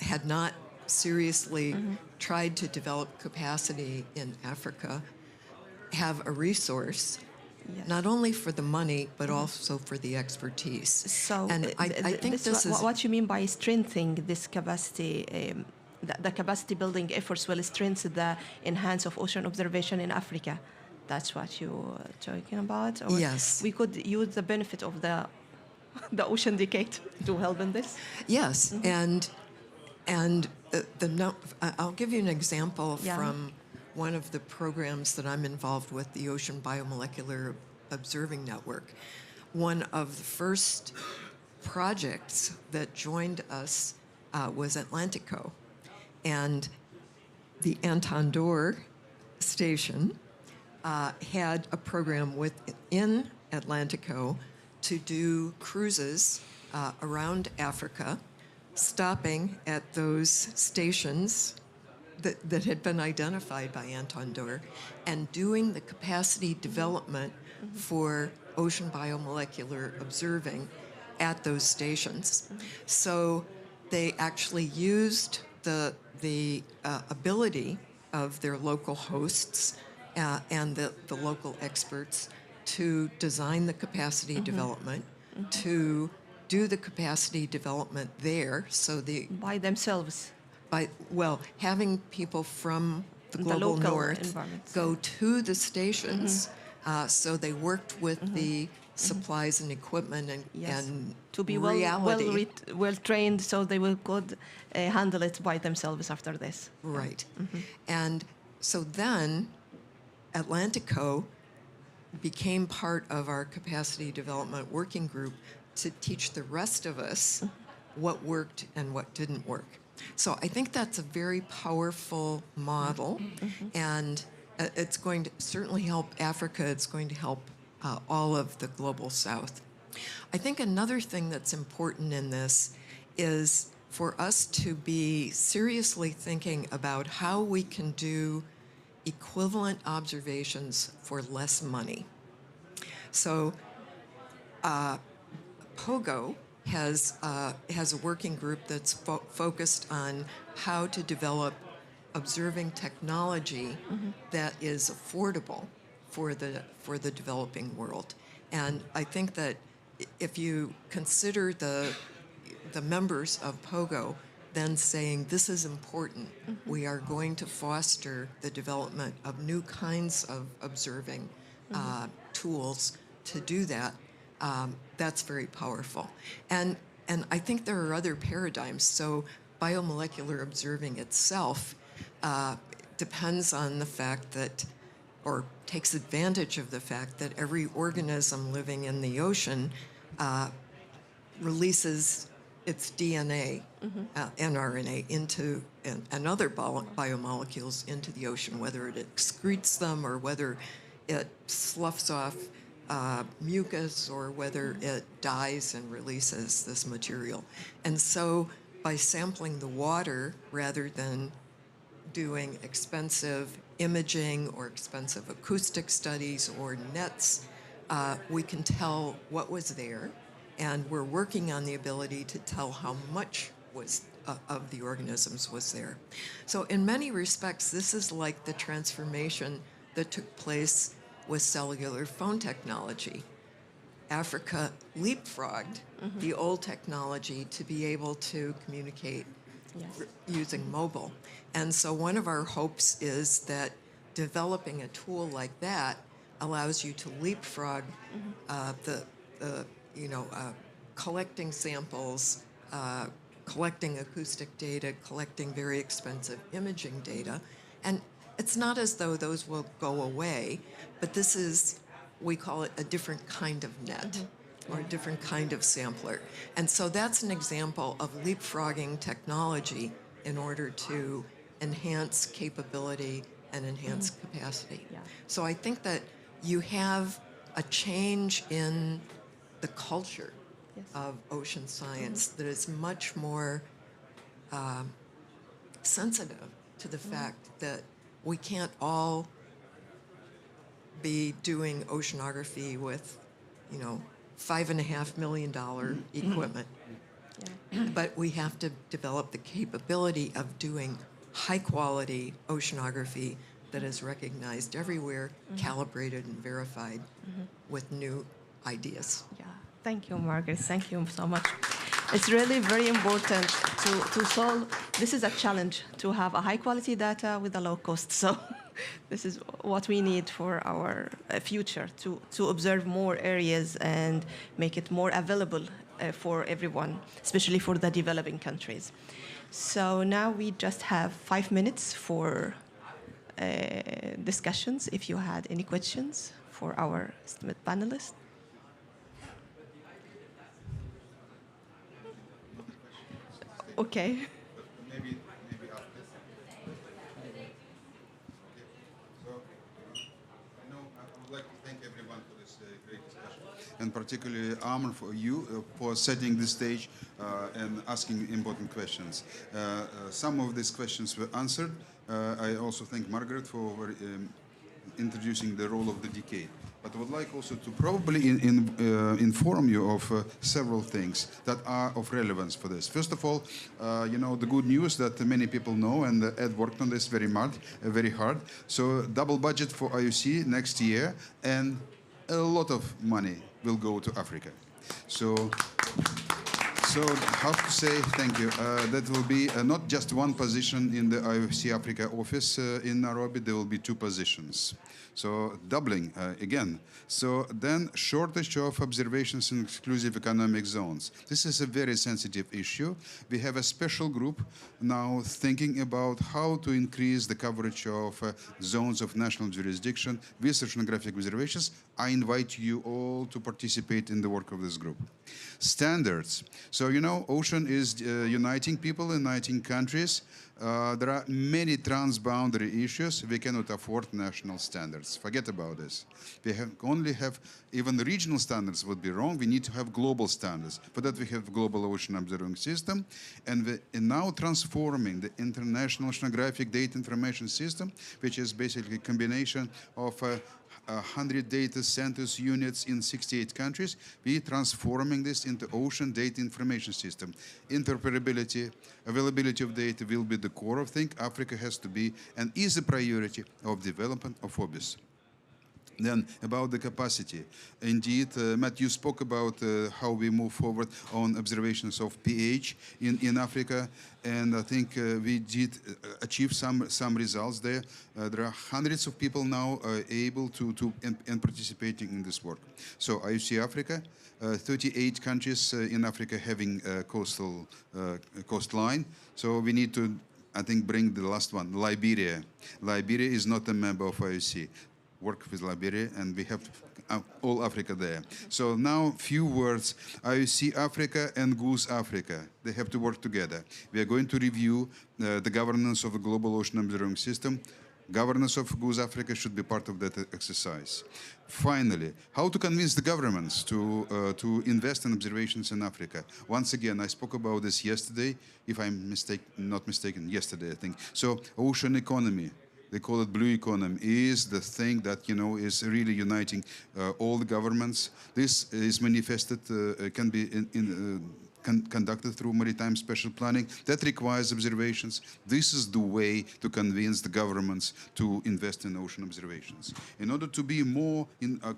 had not seriously tried to develop capacity in Africa have a resource, not only for the money, but also for the expertise. So and I think this is... What you mean by strengthening this capacity, the capacity building efforts will strengthen the enhance of ocean observation in Africa. That's what you're talking about? Or yes. We could use the benefit of the ocean decade to help in this? Yes, and I'll give you an example from one of the programs that I'm involved with, the Ocean Biomolecular Observing Network. One of the first projects that joined us was Atlantico, and the Entendor station had a program within Atlantico to do cruises around Africa, stopping at those stations that had been identified by Anton Doerr and doing the capacity development for ocean biomolecular observing at those stations. So they actually used the ability of their local hosts and the local experts to design the capacity development, to do the capacity development there. So by themselves. Having people from the global local north go to the stations. So they worked with the supplies and equipment and to be reality. well trained, so they will could handle it by themselves after this. Right. And so then Atlantico became part of our capacity development working group to teach the rest of us what worked and what didn't work. So I think that's a very powerful model, and it's going to certainly help Africa. It's going to help all of the global south. I think another thing that's important in this is for us to be seriously thinking about how we can do equivalent observations for less money. So POGO has a working group that's focused on how to develop observing technology that is affordable for the developing world. And I think that if you consider the members of POGO then saying this is important, we are going to foster the development of new kinds of observing tools to do that, that's very powerful. And I think there are other paradigms. So biomolecular observing itself depends on the fact that, or takes advantage of the fact that every organism living in the ocean releases its DNA, mRNA, into and other biomolecules into the ocean, whether it excretes them or whether it sloughs off mucus or whether it dies and releases this material. And so by sampling the water rather than doing expensive imaging or expensive acoustic studies or nets, we can tell what was there, and we're working on the ability to tell how much was of the organisms was there. So in many respects, this is like the transformation that took place with cellular phone technology. Africa leapfrogged the old technology to be able to communicate using mobile. And so one of our hopes is that developing a tool like that allows you to leapfrog collecting samples, collecting acoustic data, collecting very expensive imaging data. And it's not as though those will go away, but this is, we call it a different kind of net or a different kind of sampler. And so that's an example of leapfrogging technology in order to enhance capability and enhance capacity. So I think that you have a change in the culture of ocean science that is much more sensitive to the fact that we can't all be doing oceanography with, $5.5 million equipment. But we have to develop the capability of doing high-quality oceanography that is recognized everywhere, calibrated and verified with new ideas. Yeah, thank you, Margaret. Thank you so much. It's really very important to solve. This is a challenge to have a high-quality data with a low cost. So this is what we need for our future, to observe more areas and make it more available for everyone, especially for the developing countries. So now we just have 5 minutes for discussions, if you had any questions for our esteemed panelists. Okay. Maybe after. So I would like to thank everyone for this great discussion, and particularly Armin for you for setting the stage and asking important questions. Some of these questions were answered. I also thank Margaret for introducing the role of the decade. But I would like also to probably inform you of several things that are of relevance for this. First of all, the good news that many people know, and Ed worked on this very hard. So double budget for IOC next year, and a lot of money will go to Africa. So have to say thank you. That will be not just one position in the IOC Africa office in Nairobi. There will be 2 positions. So doubling again. So then shortage of observations in exclusive economic zones. This is a very sensitive issue. We have a special group now thinking about how to increase the coverage of zones of national jurisdiction with oceanographic observations. I invite you all to participate in the work of this group. Standards. So, ocean is uniting people, uniting countries. There are many transboundary issues. We cannot afford national standards. Forget about this. We only have, even the regional standards would be wrong. We need to have global standards. For that, we have global ocean observing system. And we are now transforming the international oceanographic data information system, which is basically a combination of 100 data centers units in 68 countries. We're transforming this into ocean data information system. Interoperability, availability of data will be the core of things. Africa has to be and is a priority of development of OBIS. Then about the capacity. Indeed, Matt, you spoke about how we move forward on observations of pH in Africa, and I think we did achieve some results there. There are hundreds of people now able to and participating in this work. So IOC Africa, 38 countries in Africa having coastline. So we need to, I think, bring the last one, Liberia. Liberia is not a member of IOC. Work with Liberia, and we have all Africa there. So now, few words. IOC Africa and Goose Africa, they have to work together. We are going to review the governance of the global ocean observing system. Governance of Goose Africa should be part of that exercise. Finally, how to convince the governments to invest in observations in Africa. Once again, I spoke about this yesterday, if I'm not mistaken, yesterday, I think. So, ocean economy. They call it blue economy, is the thing that, is really uniting all the governments. This is manifested, can be conducted through maritime special planning. That requires observations. This is the way to convince the governments to invest in ocean observations. In order to be more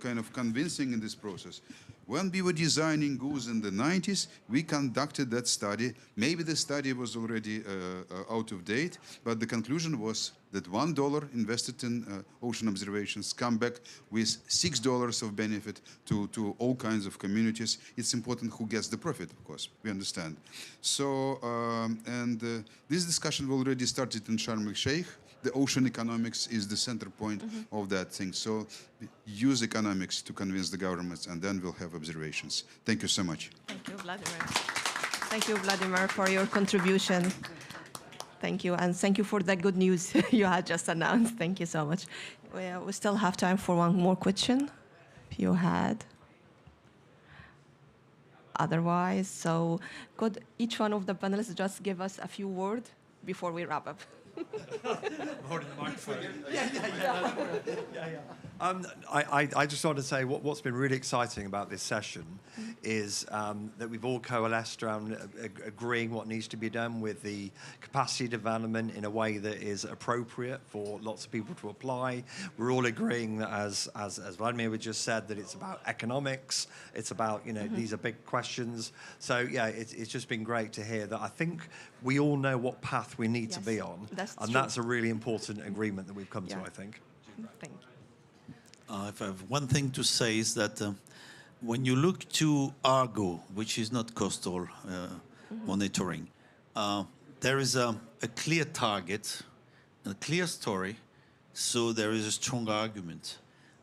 kind of convincing in this process, when we were designing Goose in the 90s, we conducted that study. Maybe the study was already out of date, but the conclusion was that $1 invested in ocean observations come back with $6 of benefit to all kinds of communities. It's important who gets the profit, of course, we understand. So, this discussion already started in Sharm el-Sheikh. The ocean economics is the center point of that thing. So use economics to convince the governments, and then we'll have observations. Thank you so much. Thank you, Vladimir. Thank you, Vladimir, for your contribution. Thank you, and thank you for the good news you had just announced. Thank you so much. We still have time for one more question, if you had. Otherwise, so could each one of the panelists just give us a few words before we wrap up? I just want to say what's been really exciting about this session is that we've all coalesced around agreeing what needs to be done with the capacity development in a way that is appropriate for lots of people to apply. We're all agreeing that, as Vladimir just said, that it's about economics. It's about, these are big questions. So, yeah, it's just been great to hear that. I think we all know what path we need to be on. That's a really important agreement that we've come to, I think. Thank you. If I have one thing to say is that when you look to Argo, which is not coastal monitoring, there is a clear target, a clear story, so there is a strong argument.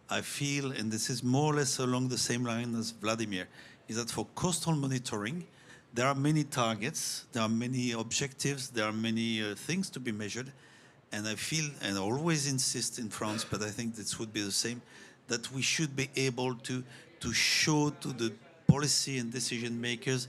I feel, and this is more or less along the same line as Vladimir, is that for coastal monitoring, there are many targets, there are many objectives, there are many things to be measured. And I feel, and I always insist in France, but I think this would be the same, that we should be able to show to the policy and decision makers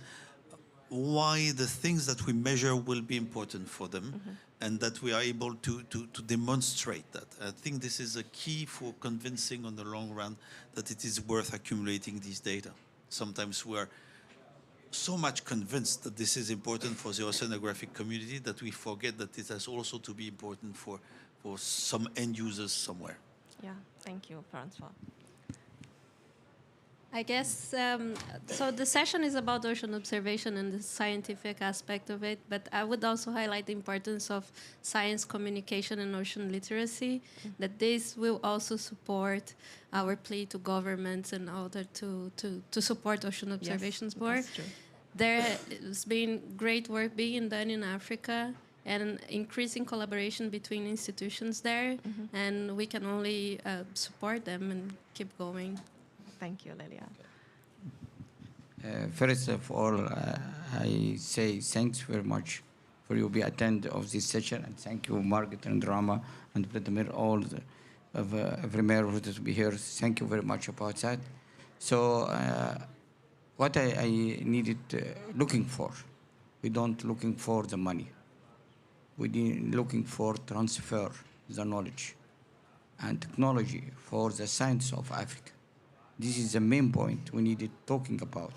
why the things that we measure will be important for them, and that we are able to demonstrate that. I think this is a key for convincing on the long run that it is worth accumulating these data. Sometimes we are so much convinced that this is important for the oceanographic community that we forget that it has also to be important for some end users somewhere. Yeah, thank you, Francois. I guess, so the session is about ocean observation and the scientific aspect of it, but I would also highlight the importance of science communication and ocean literacy, that this will also support our plea to governments in order to support ocean observations more. That's true. There has been great work being done in Africa and increasing collaboration between institutions there, and we can only support them and keep going. Thank you, Lilian. First of all, I say thanks very much for you be attend of this session, and thank you, Margaret and Rama and Vladimir, all of every mayor who to be here. Thank you very much about that. So, what I needed looking for, we don't looking for the money. We looking for transfer the knowledge and technology for the science of Africa. This is the main point we needed talking about.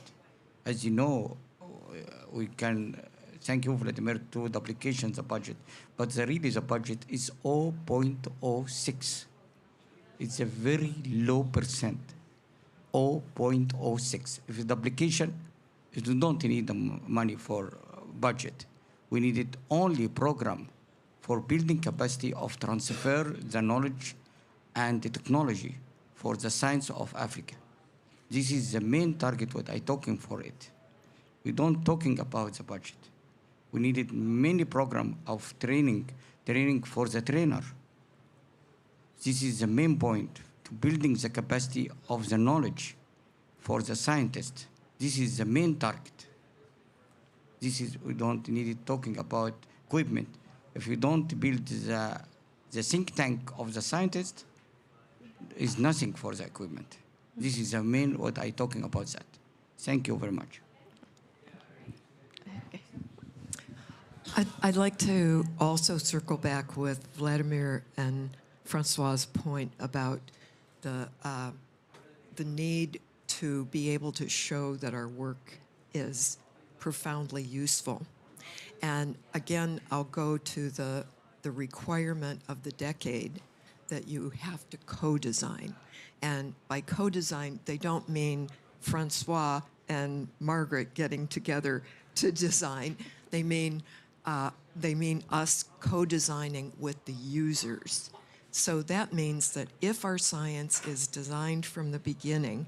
As you know, we can, thank you, Vladimir, to the application, the budget, but the budget is 0.06. It's a very low percent, 0.06. If the application, you don't need the money for budget. We needed only program for building capacity of transfer the knowledge and the technology for the science of Africa. This is the main target what I talking for it. We don't talking about the budget. We needed many program of training for the trainer. This is the main point, to building the capacity of the knowledge for the scientist. This is the main target. We don't need it talking about equipment. If we don't build the think tank of the scientist, is nothing for the equipment. This is the main what I talking about that. Thank you very much. I'd like to also circle back with Vladimir and Francois's point about the need to be able to show that our work is profoundly useful. And again, I'll go to the requirement of the decade that you have to co-design. And by co-design, they don't mean Francois and Margaret getting together to design. They mean us co-designing with the users. So that means that if our science is designed from the beginning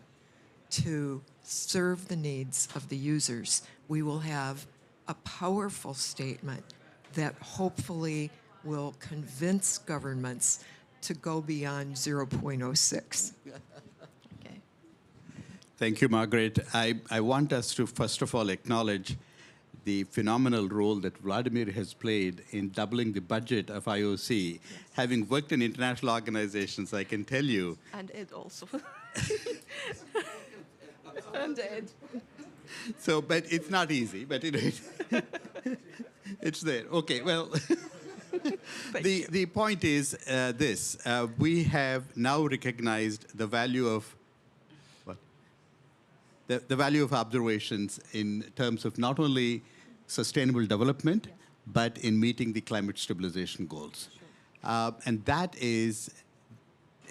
to serve the needs of the users, we will have a powerful statement that hopefully will convince governments to go beyond 0.06. Okay. Thank you, Margaret. I want us to, first of all, acknowledge the phenomenal role that Vladimir has played in doubling the budget of IOC. Yes. Having worked in international organizations, I can tell you. And Ed also. And Ed. So, but it's not easy, but it's there. Okay, well, the point is this. We have now recognized the value of what? The value of observations in terms of not only sustainable development, but in meeting the climate stabilization goals. And that is,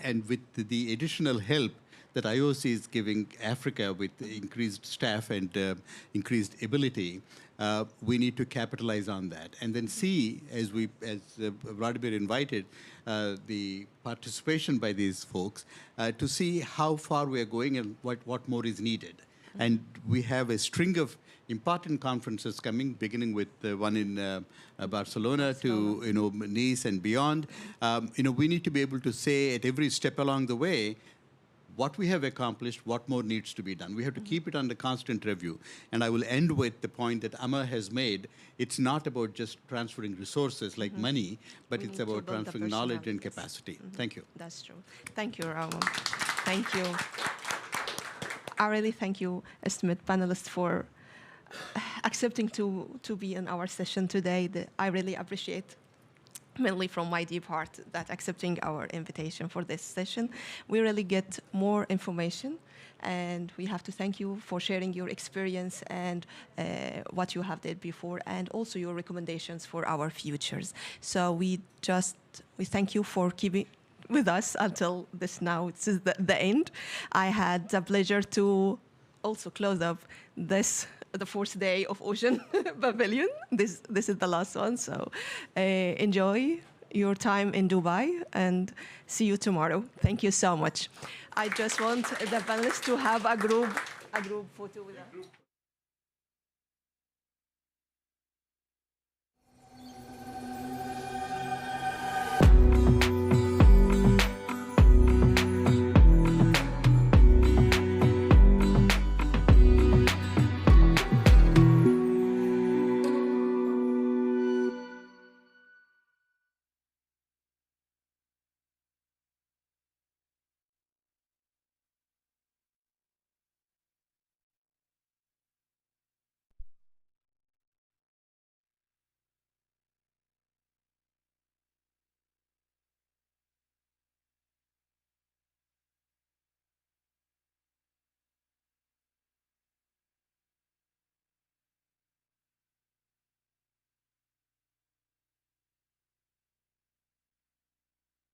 and with the additional help that IOC is giving Africa with increased staff and increased ability, we need to capitalize on that. And then see, as Vladimir invited, the participation by these folks, to see how far we are going and what more is needed. And we have a string of important conferences coming, beginning with the one in Barcelona to Nice and beyond. We need to be able to say at every step along the way what we have accomplished, what more needs to be done. We have to keep it under constant review. And I will end with the point that Amma has made. It's not about just transferring resources like money, but it's about transferring knowledge and capacity. Thank you. That's true. Thank you, Rama. Thank you. I really thank you, esteemed panelists, for accepting to be in our session today. I really appreciate, mainly from my deep heart, that accepting our invitation for this session. We really get more information, and we have to thank you for sharing your experience and what you have did before, and also your recommendations for our futures. So we thank you for keeping with us until this now. This is the end. I had the pleasure to also close up the fourth day of Ocean Pavilion. This is the last one, so enjoy your time in Dubai and see you tomorrow. Thank you so much. I just want the panelists to have a group photo with us.